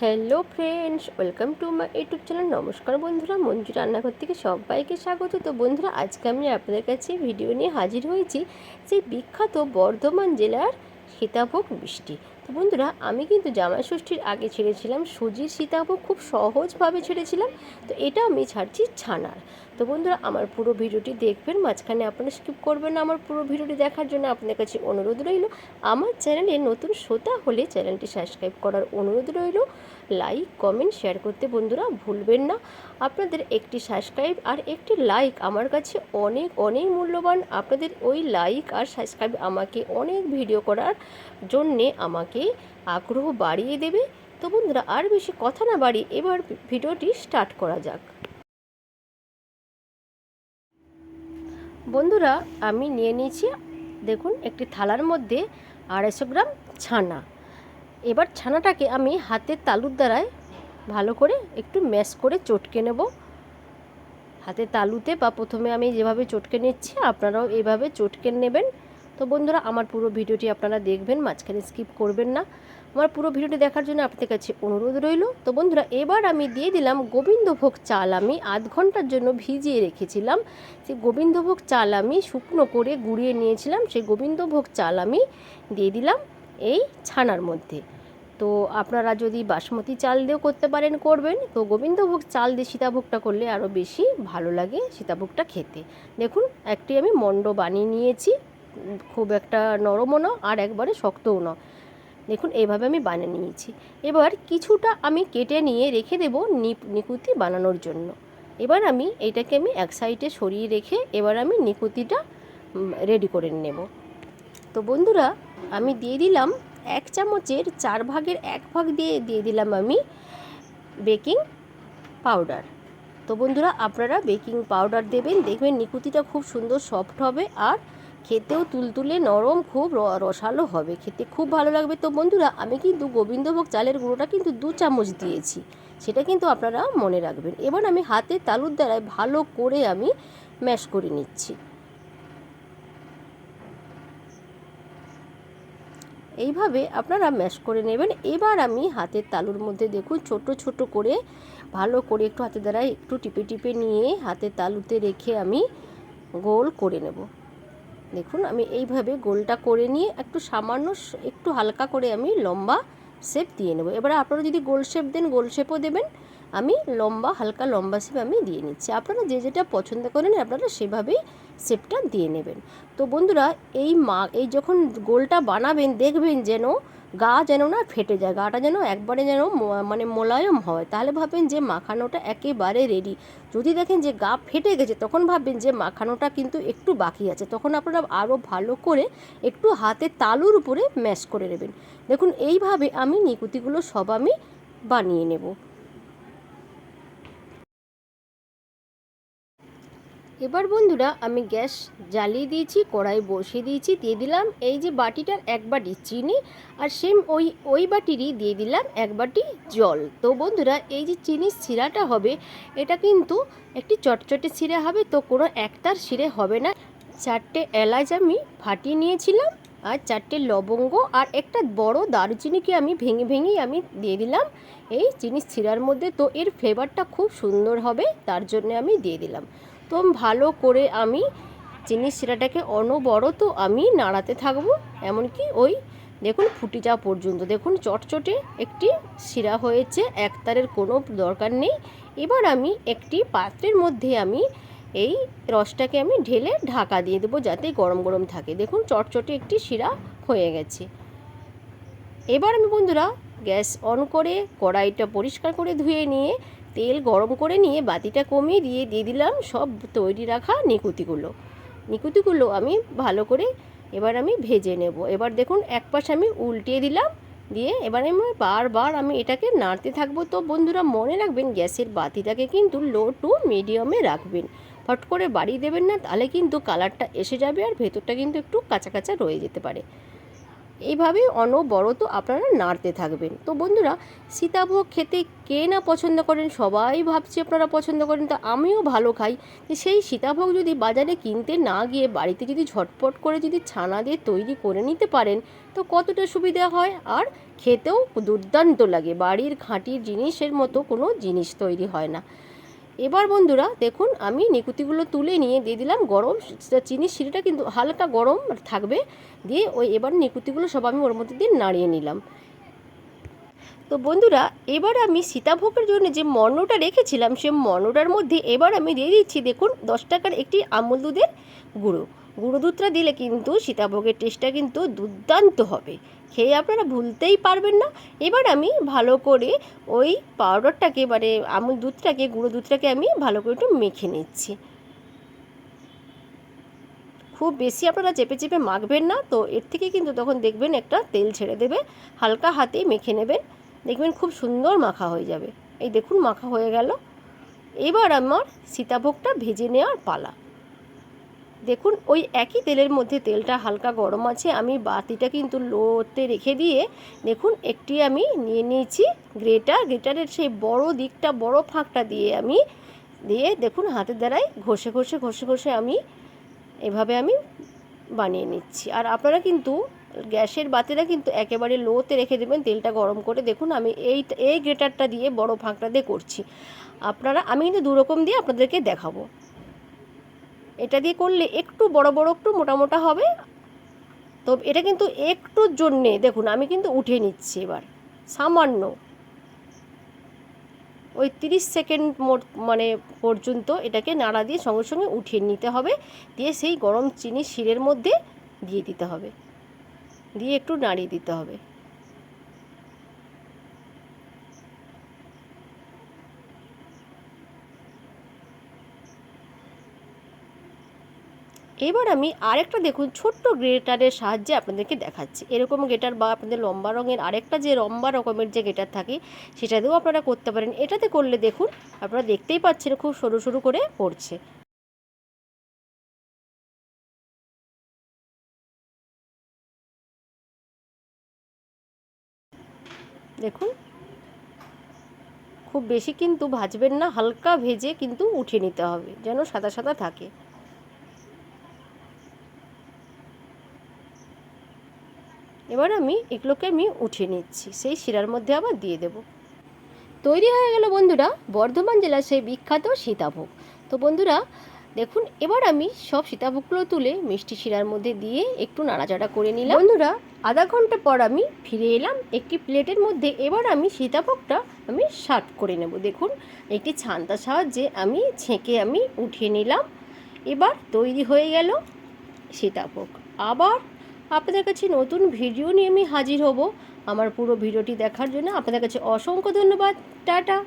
Hello friends, welcome to my YouTube channel. নমস্কার বন্ধুরা, মঞ্জু রান্নাঘর থেকে সবাইকে স্বাগত। তো বন্ধুরা, আজকে আমি আপনাদের কাছে ভিডিও নিয়ে হাজির হয়েছি সেই বিখ্যাত বর্ধমান জেলার সীতাভোগ মিষ্টি। তো বন্ধুরা, আমি কিন্তু জামাই ষষ্ঠীর আগে ছেড়েছিলাম সুজির সীতাভোগ, খুব সহজভাবে ছেড়েছিলাম। তো এটা আমি ছাড়ছি ছানার। তো বন্ধুরা, আমার পুরো ভিডিওটি দেখবেন, মাঝখানে আপনারা স্কিপ করবেন না। আমার পুরো ভিডিওটি দেখার জন্য আপনাদের কাছে অনুরোধ রইল। আমার চ্যানেলে নতুন শ্রোতা হলে চ্যানেলটি সাবস্ক্রাইব করার অনুরোধ রইল। লাইক কমেন্ট শেয়ার করতে বন্ধুরা ভুলবেন না। আপনাদের একটি সাবস্ক্রাইব আর একটি লাইক আমার কাছে অনেক অনেক মূল্যবান। আপনাদের ওই লাইক আর সাবস্ক্রাইব আমাকে অনেক ভিডিও করার জন্যে আমাকে আগ্রহ বাড়িয়ে দেবে। তো বন্ধুরা, আর বেশি কথা না বাড়িয়ে এবার ভিডিওটি স্টার্ট করা যাক। বন্ধুরা, আমি নিয়ে নিয়েছি, দেখুন, একটি থালার মধ্যে 250 গ্রাম ছানা। এবার ছানাটাকে আমি হাতের তালুর দ্বারায় ভালো করে একটু ম্যাশ করে চটকে নেব। হাতের তালুতে বা প্রথমে আমি যেভাবে চটকে নিচ্ছি আপনারাও এইভাবে চটকে নেবেন। তো বন্ধুরা, আমার পুরো ভিডিওটি আপনারা দেখবেন, মাঝখানে স্কিপ করবেন না। আমার পুরো ভিডিওটি দেখার জন্য আপনাদের কাছে অনুরোধ রইল। তো বন্ধুরা, এবার আমি দিয়ে দিলাম গোবিন্দভোগ চাল। আমি আধ ঘন্টার জন্য ভিজিয়ে রেখেছিলাম। সেই গোবিন্দভোগ চাল আমি শুকনো করে গুঁড়িয়ে নিয়েছিলাম। সেই গোবিন্দভোগ চাল আমি দিয়ে দিলাম এই ছানার মধ্যে। তো আপনারা যদি বাসমতি চাল দিয়েও করতে পারেন করবেন। তো গোবিন্দভোগ চাল দিয়ে সীতাভোগটা করলে আরও বেশি ভালো লাগে সীতাভোগটা খেতে। দেখুন, একটি আমি মণ্ড বানিয়ে নিয়েছি, খুব একটা নরমও না আর একবারে শক্তও না। দেখুন, এইভাবে আমি বানিয়ে নিয়েছি। এবার কিছুটা আমি কেটে নিয়ে রেখে দেব নিকুতি বানানোর জন্য। এবার আমি এইটাকে আমি এক সাইডে সরিয়ে রেখে এবার আমি নিকুতিটা রেডি করে নেব। তো বন্ধুরা, আমি দিয়ে দিলাম 1 চামচের 4 ভাগের 1 ভাগ দিয়ে দিলাম আমি বেকিং পাউডার। তো বন্ধুরা, আপনারা বেকিং পাউডার দেবেন, দেখবেন নিকুতিটা খুব সুন্দর সফট হবে আর খেতেও তুলতুলে নরম, খুব রসালো হবে, খেতে খুব ভালো লাগবে। তো বন্ধুরা, আমি কিন্তু গোবিন্দভোগ চালের গুঁড়োটা কিন্তু 2 চামচ দিয়েছি, সেটা কিন্তু আপনারা মনে রাখবেন। এবার আমি হাতের তালুর দ্বারায় ভালো করে আমি ম্যাশ করে নিচ্ছি। এইভাবে আপনারা ম্যাশ করে নেবেন। এবার আমি হাতের তালুর মধ্যে দেখুন ছোট ছোট করে ভালো করে একটু হাতের দ্বারা একটু টিপে টিপে নিয়ে হাতের তালুতে রেখে আমি গোল করে নেব। দেখুন, আমি এইভাবে গোলটা করে নিয়ে একটু সামান্য একটু হালকা করে আমি লম্বা শেপ দিয়ে নেব। এবার আপনারা যদি গোল শেপ দেন গোল শেপও দেবেন। আমি হালকা লম্বা শেপ আমি দিয়ে নিচ্ছি। আপনারা যে যেটা পছন্দ করেন আপনারা সেভাবেই শেপটা দিয়ে নেবেন। তো বন্ধুরা, এই যখন গোলটা বানাবেন দেখবেন যেন যেন না ফেটে যায়, গাটা যেন একবারে যেন মানে মোলায়েম হয়, তাহলে ভাববেন যে মাখানোটা একেবারে রেডি। যদি দেখেন যে গা ফেটে গেছে তখন ভাববেন যে মাখানোটা কিন্তু একটু বাকি আছে, তখন আপনারা আরও ভালো করে একটু হাতে তালুর উপরে ম্যাশ করে নেবেন। দেখুন, এইভাবে আমি নিকুতিগুলো সব আমি বানিয়ে নেব। এবার বন্ধুরা, আমি গ্যাস জ্বালিয়ে দিয়েছি, কড়াই বসিয়ে দিয়েছি, দিয়ে দিলাম এই যে বাটিটার 1 বাটি চিনি আর সেম ওই বাটিরই দিয়ে দিলাম 1 বাটি জল। তো বন্ধুরা, এই যে চিনির শিরাটা হবে এটা কিন্তু একটি চটচটে শিরা হবে, তো কোনো একটার শিরে হবে না। 4টে এলাচ আমি ফাটিয়ে নিয়েছিলাম আর 4টে লবঙ্গ আর একটা বড় দারুচিনিকে আমি ভেঙে আমি দিয়ে দিলাম এই চিনির শিরার মধ্যে। তো এর ফ্লেভারটা খুব সুন্দর হবে, তার জন্য আমি দিয়ে দিলাম। তো ভালো করে আমি চিনির শিরাটাকে অনবরত আমি নাড়াতে থাকবো, এমনকি ওই দেখুন ফুটে যাওয়া পর্যন্ত। দেখুন চটচটে একটি শিরা হয়েছে, একতারের কোনো দরকার নেই। এবার আমি একটি পাত্রের মধ্যে আমি এই রসটাকে আমি ঢেলে ঢাকা দিয়ে দেবো যাতে গরম গরম থাকে। দেখুন চটচটে একটি শিরা হয়ে গেছে। এবার আমি বন্ধুরা গ্যাস অন করে কড়াইটা পরিষ্কার করে ধুয়ে নিয়ে তেল গরম করে নিয়ে বাতিটা কমিয়ে দিয়ে দিলাম সব তৈরি রাখা নিকুতিগুলো আমি ভালো করে এবার আমি ভেজে নেব। এবার দেখুন এক পাশ আমি উল্টিয়ে দিলাম, দিয়ে এবার আমি বারবার আমি এটাকে নাড়তে থাকবো। তো বন্ধুরা, মনে রাখবেন গ্যাসের বাতিটাকে কিন্তু লো টু মিডিয়ামে রাখবেন, ফট করে বাড়িয়ে দেবেন না, তাহলে কিন্তু কালারটা এসে যাবে আর ভেতরটা কিন্তু একটু কাঁচা কাঁচা রয়ে যেতে পারে। এইভাবে অনবরত আপনারা নাড়তে থাকবেন। তো বন্ধুরা, সীতাভোগ খেতে কে না পছন্দ করেন, সবাই ভাবছি আপনারা পছন্দ করেন, তো আমিও ভালো খাই। যে সেই সীতাভোগ যদি বাজারে কিনতে না গিয়ে বাড়িতে যদি ঝটপট করে যদি ছানা দিয়ে তৈরি করে নিতে পারেন তো কতটা সুবিধা হয়, আর খেতেও দুর্দান্ত লাগে। বাড়ির খাঁটির জিনিসের মতো কোনো জিনিস তৈরি হয় না। এবার বন্ধুরা দেখুন, আমি নিকুতিগুলো তুলে নিয়ে দিয়ে দিলাম গরম চিনির শিরাটা কিন্তু হালকা গরম থাকবে, দিয়ে ওই এবার নিকুতিগুলো সব আমি ওর মধ্যে দিয়ে নাড়িয়ে নিলাম। তো বন্ধুরা, এবার আমি সীতাভোগের জন্য যে মর্নটা রেখেছিলাম সে মর্নটার মধ্যে এবার আমি দিয়ে দিচ্ছি দেখুন 10 টাকার একটি আমুল দুধের গুঁড়ো। গুঁড়ো দুধটা দিলে কিন্তু সীতাভোগের টেস্টটা কিন্তু দুর্দান্ত হবে, খেয়ে আপনারা ভুলতেই পারবেন না। এবার আমি ভালো করে ওই পাউডারটাকে মানে আমুল দুধটাকে গুঁড়ো দুধটাকে আমি ভালো করে একটু মেখে নিচ্ছি। খুব বেশি আপনারা চেপে চেপে মাখবেন না, তো এর থেকে কিন্তু তখন দেখবেন একটা তেল ছেড়ে দেবে। হালকা হাতে মেখে নেবেন, দেখবেন খুব সুন্দর মাখা হয়ে যাবে। এই দেখুন মাখা হয়ে গেল। এবার আমার সীতাভোগটা ভেজে নেওয়ার পালা। দেখুন ওই একই তেলের মধ্যে তেলটা হালকা গরম আছে, আমি বাতিটা কিন্তু লোতে রেখে দিয়ে দেখুন একটি আমি নিয়ে নিয়েছি গ্রেটারের সেই বড় দিকটা বড় ফাঁকটা দিয়ে আমি দেখুন হাতের দ্বারাই ঘষে ঘষে ঘষে ঘষে আমি এভাবে আমি বানিয়ে নিচ্ছি। আর আপনারা কিন্তু গ্যাসের বাতিটা কিন্তু একেবারে লোতে রেখে দেবেন তেলটা গরম করে। দেখুন আমি এই গ্রেটারটা দিয়ে বড় ফাঁকটা দিয়ে করছি। আমি কিন্তু দুরকম দিয়ে আপনাদেরকে দেখাবো। এটা দিয়ে করলে একটু বড় বড় একটু মোটা মোটা হবে, তো এটা কিন্তু একটুর জন্যে দেখুন আমি কিন্তু উঠিয়ে নিচ্ছি। এবার সামান্য ওই 30 সেকেন্ড মানে পর্যন্ত এটাকে নাড়া দিয়ে সঙ্গে সঙ্গে উঠিয়ে নিতে হবে, দিয়ে সেই গরম চিনির শিরের মধ্যে দিয়ে দিতে হবে, দিয়ে একটু নাড়িয়ে দিতে হবে। এবার আমি আরেকটা দেখুন ছোট্ট গ্রেটারের সাহায্যে আপনাদেরকে দেখাচ্ছি। এরকম গ্রেটার বা আপনাদের লম্বা রঙের আরেকটা যে লম্বা রকমের যে গ্রেটার থাকে সেটা দিয়েও আপনারা করতে পারেন। এটাতে করলে দেখুন আপনারা দেখতেই পাচ্ছেন খুব সরু সরু করে পড়ছে। দেখুন খুব বেশি কিন্তু ভাজবেন না, হালকা ভেজে কিন্তু উঠিয়ে নিতে হবে যেন সাদা সাদা থাকে। এবার এগুলোকে উঠিয়ে নিচ্ছি, সেই শিরার মধ্যে আবার দিয়ে দেব। তৈরি হয়ে গেল বন্ধুরা বর্ধমান জেলার সেই বিখ্যাত সীতাভোগ। তো বন্ধুরা দেখুন, এবার আমি সব সীতাভোগগুলো তুলে মিষ্টি শিরার মধ্যে দিয়ে একটু নাড়াচাড়া করে নিলাম। বন্ধুরা আধা ঘন্টা পর আমি ফিরে এলাম একটি প্লেটের মধ্যে। এবার আমি সীতাভোগটা সার্ভ করে নেব। দেখুন একটি ছান্তার সাহায্যে আমি ছেঁকে উঠিয়ে নিলাম। এবার তৈরি হয়ে গেল সীতাভোগ। আবার আপনাদের কাছে নতুন ভিডিও নিয়ে আমি হাজির হব। আমার পুরো ভিডিওটি দেখার জন্য আপনাদের কাছে অসংখ্য ধন্যবাদ। টাটা।